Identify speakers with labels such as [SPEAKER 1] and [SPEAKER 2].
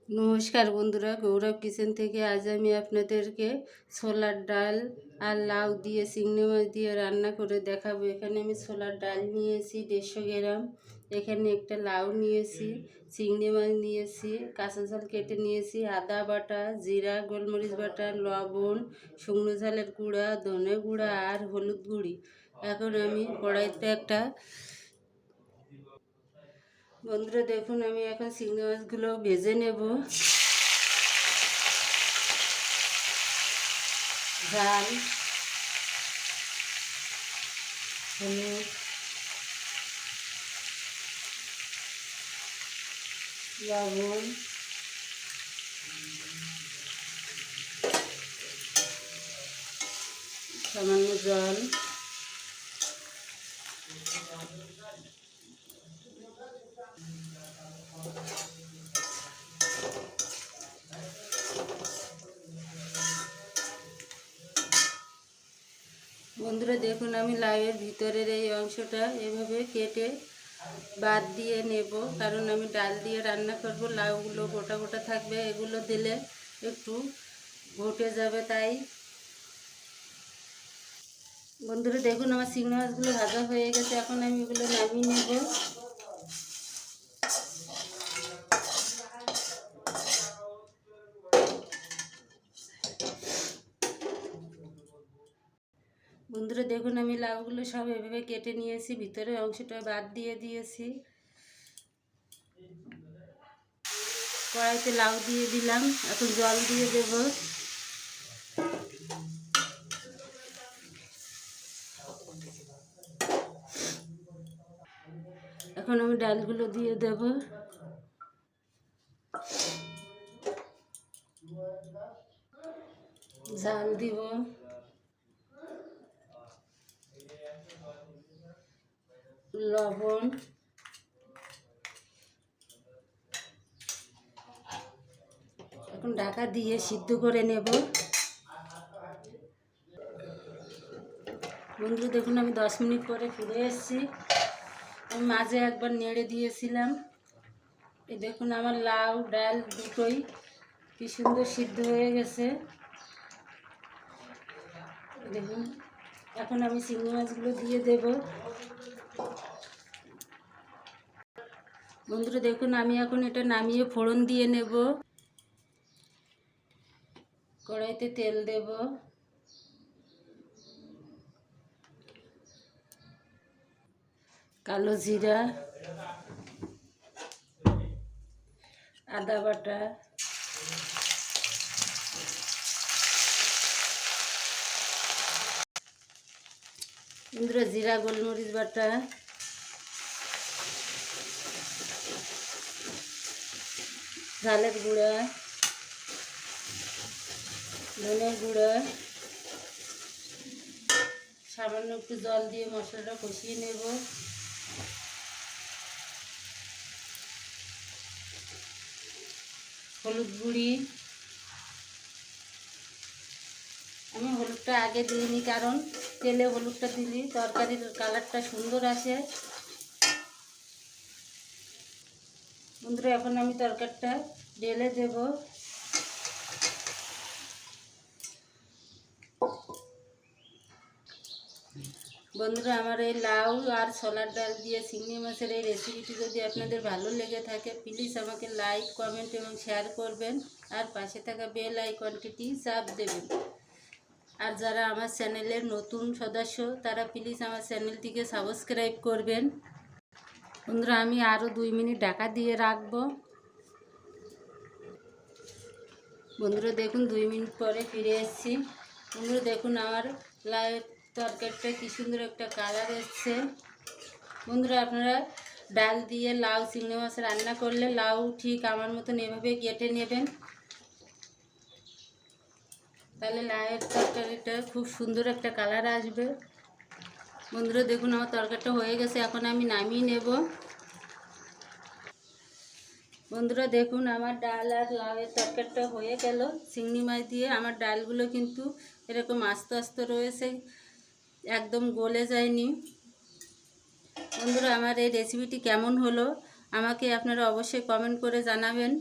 [SPEAKER 1] নমস্কার বন্ধুরা, গৌরব কিচেন থেকে আজ আমি আপনাদেরকে ছোলার ডাল আর লাউ দিয়ে চিংড়ি মাছ দিয়ে রান্না করে দেখাবো। এখানে আমি ছোলার ডাল নিয়েছি 150 গ্রাম, এখানে একটা লাউ নিয়েছি, চিংড়ি মাছ নিয়েছি, কাঁচা ঝাল কেটে নিয়েছি, আদা বাটা, জিরা, গোলমরিচ বাটা, লবণ, শুকনো ঝালের গুঁড়া, ধনে গুঁড়া আর হলুদ গুঁড়ি। এখন আমি কড়াইতে বন্ধুরা দেখুন, আমি এখন চিংড়ি মাছগুলো ভেজে নেব। ঝাল, হলুদ, লবণ, সামান্য জল, বন্ধুরা দেখুন, আমি লাউয়ের ভিতরের এই অংশটা এভাবে কেটে বাদ দিয়ে নেব, কারণ আমি ডাল দিয়ে রান্না করব। লাউগুলো গোটা গোটা থাকবে, এগুলো দিলে একটু ঘটে যাবে। তাই বন্ধুরা দেখুন, আমার চিংড়ি মাছগুলো ভাজা হয়ে গেছে, এখন আমি এগুলো নামিয়ে নেব। বন্ধুরা দেখুন, আমি লাউগুলো সব এভাবে কেটে নিয়েছি, ভিতরের অংশটা বাদ দিয়ে দিয়েছি। কড়াইতে লাউ দিয়ে দিলাম, এখন জল দিয়ে দেব। এখন আমি ডালগুলো দিয়ে দেব। ঝাল দিব, লবণ, এখন ঢাকা দিয়ে সিদ্ধ করে নেব। বন্ধু দেখুন, আমি 10 মিনিট পরে ফিরে এসেছি। আমি মাঝে একবার নেড়ে দিয়েছিলাম। এই দেখুন, আমার লাউ ডাল দুটোই কি সুন্দর সিদ্ধ হয়ে গেছে। দেখুন, এখন আমি চিংড়ি মাছগুলো দিয়ে দেব। বন্ধুরা দেখুন, আমি এখন এটা নামিয়ে ফোড়ন দিয়ে নেব। কড়াইতে তেল দেব, কালো জিরা, আদা বাটা, বন্ধুরা জিরা গোলমরিচ বাটা, ঝালের গুঁড়া, ধনের গুঁড়া, সামান্য একটু জল দিয়ে মশলাটা কষিয়ে নেব। হলুদ গুঁড়ি, আমি হলুদটা আগে দিইনি, কারণ তেলে হলুদটা দিলে তরকারির কালারটা সুন্দর আসে। বন্ধুরা এখন আমি তরকারিটা ঢেলে দেব। বন্ধুরা, আমার এই লাউ আর ছোলার ডাল দিয়ে চিংড়ি মাছের এই রেসিপিটি যদি আপনাদের ভালো লেগে থাকে, প্লিজ আমাকে লাইক, কমেন্ট এবং শেয়ার করবেন, আর পাশে থাকা বেল আইকনটি চাপ দেবেন। আর যারা আমার চ্যানেলের নতুন সদস্য, তারা প্লিজ আমার চ্যানেলটিকে সাবস্ক্রাইব করবেন। বন্ধুরা আমি আরও 2 মিনিট ঢাকা দিয়ে রাখবো। বন্ধুরা দেখুন, 2 মিনিট পরে ফিরে এসেছি। বন্ধুরা দেখুন, আমার লাউয়ের তরকারিটা কী সুন্দর একটা কালার এসছে। বন্ধুরা আপনারা ডাল দিয়ে লাউ চিংড়ি মাছ রান্না করলে লাউ ঠিক আমার মতন এভাবে কেটে নেবেন, তাহলে লাউয়ের তরকারিটা খুব সুন্দর একটা কালার আসবে। বন্ধুরা দেখুন, আমার তরকারিটা হয়ে গেছে, এখন আমি নামিয়ে নেব। বন্ধুরা দেখুন, আমার ডাল আর লাউয়ের তরকারিটা হয়ে গেল চিংড়ি মাছ দিয়ে। আমার ডালগুলো কিন্তু এরকম আস্তে আস্তে রয়েছে, একদম গলে যায়নি। বন্ধুরা আমার এই রেসিপিটি কেমন হলো আমাকে আপনারা অবশ্যই কমেন্ট করে জানাবেন।